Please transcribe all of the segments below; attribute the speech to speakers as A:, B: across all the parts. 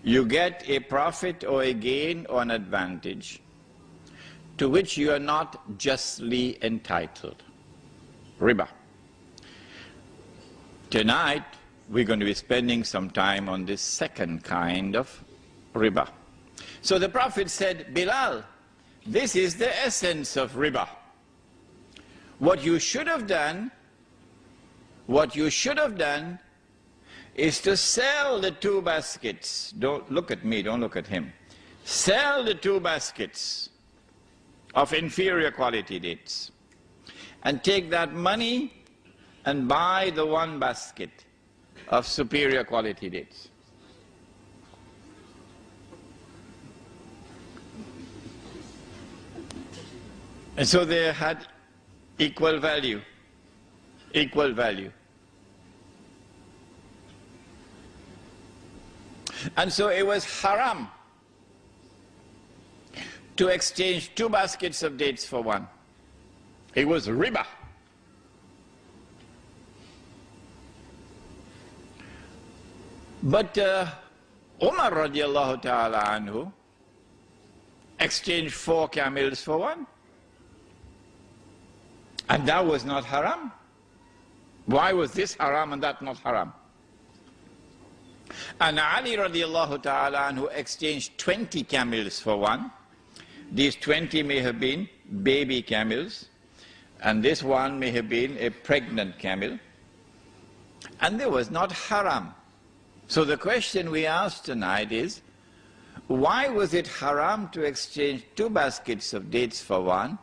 A: you get a profit or a gain or an advantage to which you are not justly entitled. Riba. Tonight, we're going to be spending some time on this second kind of riba. So the Prophet said, Bilal, this is the essence of riba. What you should have done is to sell the 2 baskets. Don't look at me, don't look at him. Sell the 2 baskets of inferior quality dates and take that money and buy the 1 basket of superior quality dates. And so they had equal value. Equal value. And so it was haram to exchange 2 baskets of dates for 1. It was riba. But Umar radiallahu ta'ala anhu exchanged 4 camels for 1. And that was not haram. Why was this haram and that not haram? And Ali radiallahu ta'ala anhu exchanged 20 camels for 1. These 20 may have been baby camels, and this 1 may have been a pregnant camel. And there was not haram. So the question we asked tonight is, why was it haram to exchange 2 baskets of dates for 1,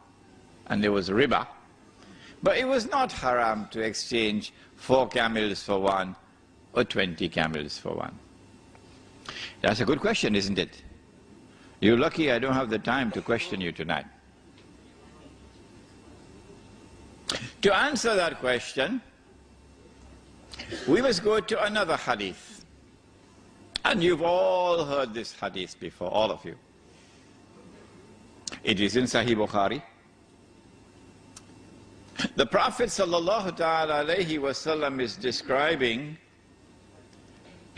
A: and there was riba, but it was not haram to exchange 4 camels for 1 or 20 camels for 1? That's a good question, isn't it? You're lucky I don't have the time to question you tonight. To answer that question, we must go to another hadith. And you've all heard this hadith before, all of you. It is in Sahih Bukhari. The Prophet sallallahu ta'ala alayhi wasallam is describing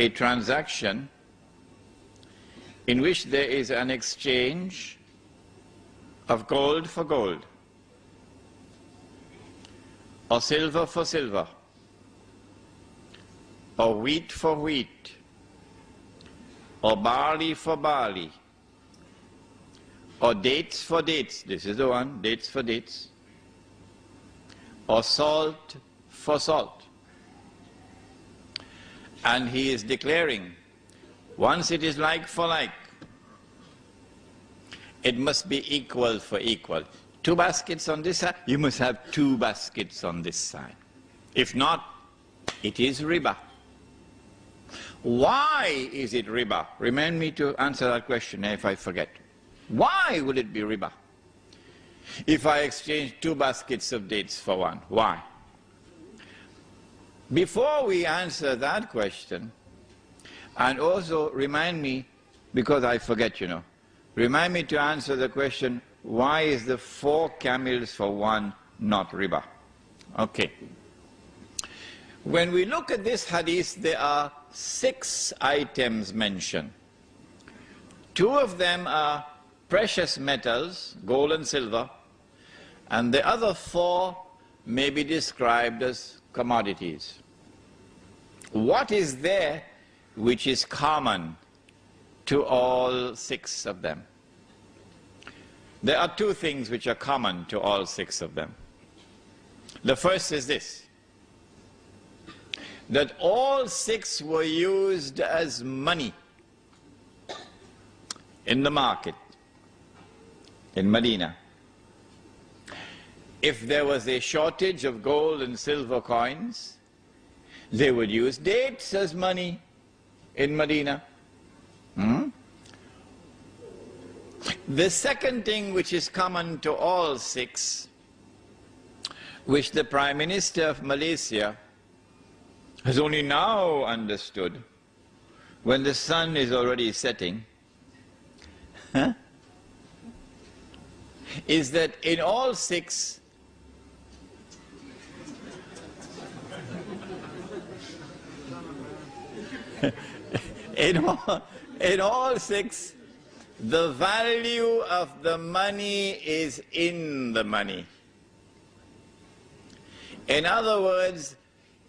A: a transaction in which there is an exchange of gold for gold, or silver for silver, or wheat for wheat, or barley for barley, or dates for dates. This is the one, dates for dates, or salt for salt. And he is declaring, once it is like for like, it must be equal for equal. 2 baskets on this side, you must have 2 baskets on this side. If not, it is riba. Why is it riba? Remind me to answer that question if I forget. Why would it be riba? If I exchange 2 baskets of dates for 1, why? Before we answer that question, and also remind me, because I forget, you know, remind me to answer the question, why is the 4 camels for 1 not riba? Okay. When we look at this hadith, there are 6 items mentioned. 2 of them are precious metals, gold and silver, and the other 4 may be described as commodities. What is there which is common to all 6 of them? There are 2 things which are common to all 6 of them. The first is this, that all 6 were used as money in the market in Medina. If there was a shortage of gold and silver coins, they would use dates as money in Medina. The second thing which is common to all 6, which the Prime Minister of Malaysia has only now understood, when the sun is already setting, is that in all 6, in In all six, the value of the money is in the money. In other words,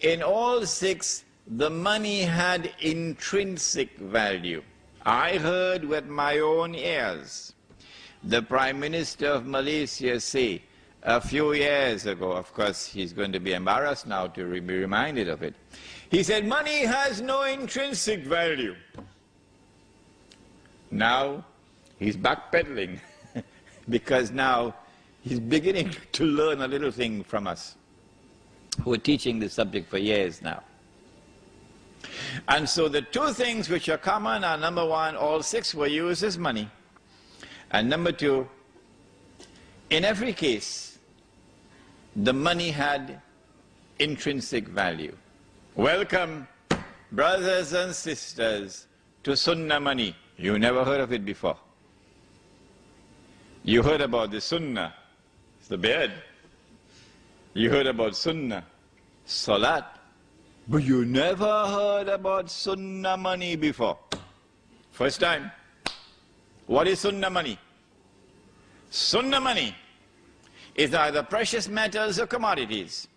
A: in all six, the money had intrinsic value. I heard with my own ears the Prime Minister of Malaysia say a few years ago, of course he's going to be embarrassed now to be reminded of it. He said, money has no intrinsic value. Now he's backpedaling because now he's beginning to learn a little thing from us who are teaching this subject for years now. And so the two things which are common are, number one, all six were used as money. And number two, in every case, the money had intrinsic value. Welcome, brothers and sisters, to Sunnah money. You never heard of it before. You heard about the Sunnah, it's the beard. You heard about Sunnah, Salat. But you never heard about Sunnah money before. First time. What is Sunnah money? Sunnah money is either precious metals or commodities.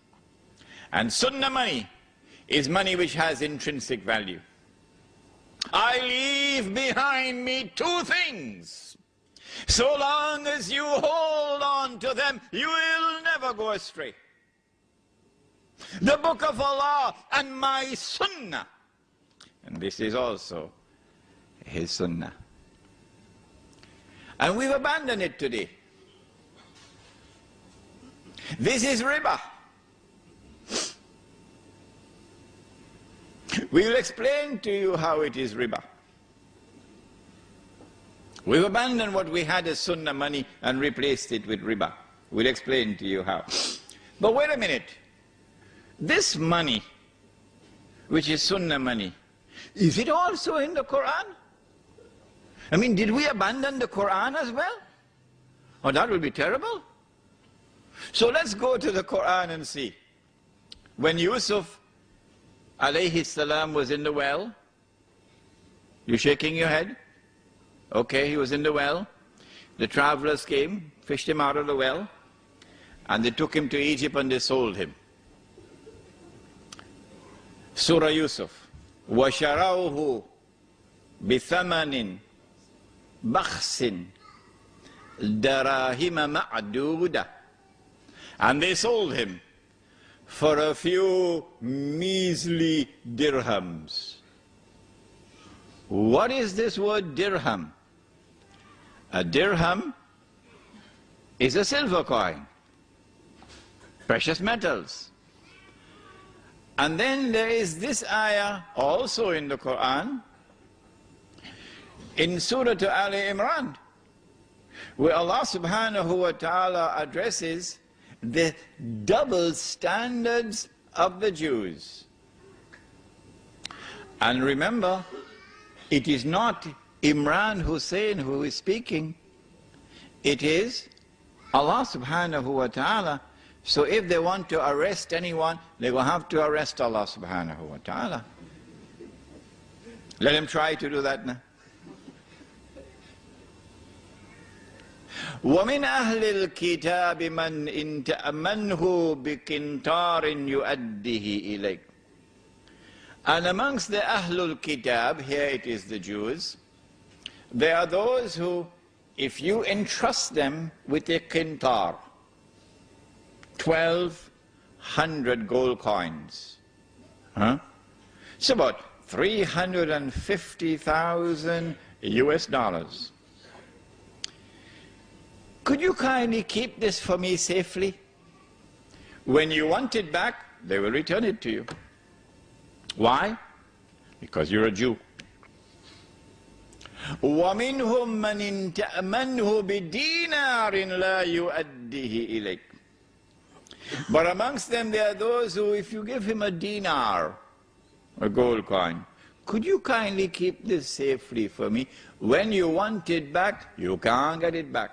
A: And Sunnah money is money which has intrinsic value. I leave behind me two things. So long as you hold on to them, you will never go astray. The Book of Allah and my Sunnah. And this is also his Sunnah. And we've abandoned it today. This is riba. We will explain to you how it is riba. We've abandoned what we had as Sunnah money and replaced it with riba. We'll explain to you how. But wait a minute. This money, which is Sunnah money, is it also in the Quran? I mean, did we abandon the Quran as well? Oh, that would be terrible. So let's go to the Quran and see. When Yusuf alayhi salam was in the well, you shaking your head? Okay, he was in the well. The travelers came, fished him out of the well, and they took him to Egypt and they sold him. Surah Yusuf. وَشَرَوْهُ بِثَمَنٍ بَخْسٍ دَرَاهِمَ مَعْدُودَةٍ. And they sold him for a few measly dirhams. What is this word dirham? A dirham is a silver coin, precious metals. And then there is this ayah also in the Quran, in Surah Ali Imran, where Allah subhanahu wa ta'ala addresses the double standards of the Jews. And remember, it is not Imran Hussein who is speaking, it is Allah subhanahu wa ta'ala. So if they want to arrest anyone, they will have to arrest Allah subhanahu wa ta'ala. Let him try to do that now. وَمِنْ أَهْلِ الْكِتَابِ مَنْ إِنْ تَأْمَنْهُ بِقِنْطَارٍ يُؤَدِّهِ إِلَيْكَ. And amongst the Ahlul Kitab, here it is the Jews, there are those who, if you entrust them with a qintar, 1,200 gold coins, it's about 350,000 US dollars. Could you kindly keep this for me safely? When you want it back, they will return it to you. Why? Because you're a Jew. وَمِنْهُمْ مَنْ إِنْ تَأْمَنْهُ بِدِينَارٍ لَا يُؤَدِّهِ إِلَيْكَ. But amongst them there are those who, if you give him a dinar, a gold coin, could you kindly keep this safely for me? When you want it back, you can't get it back.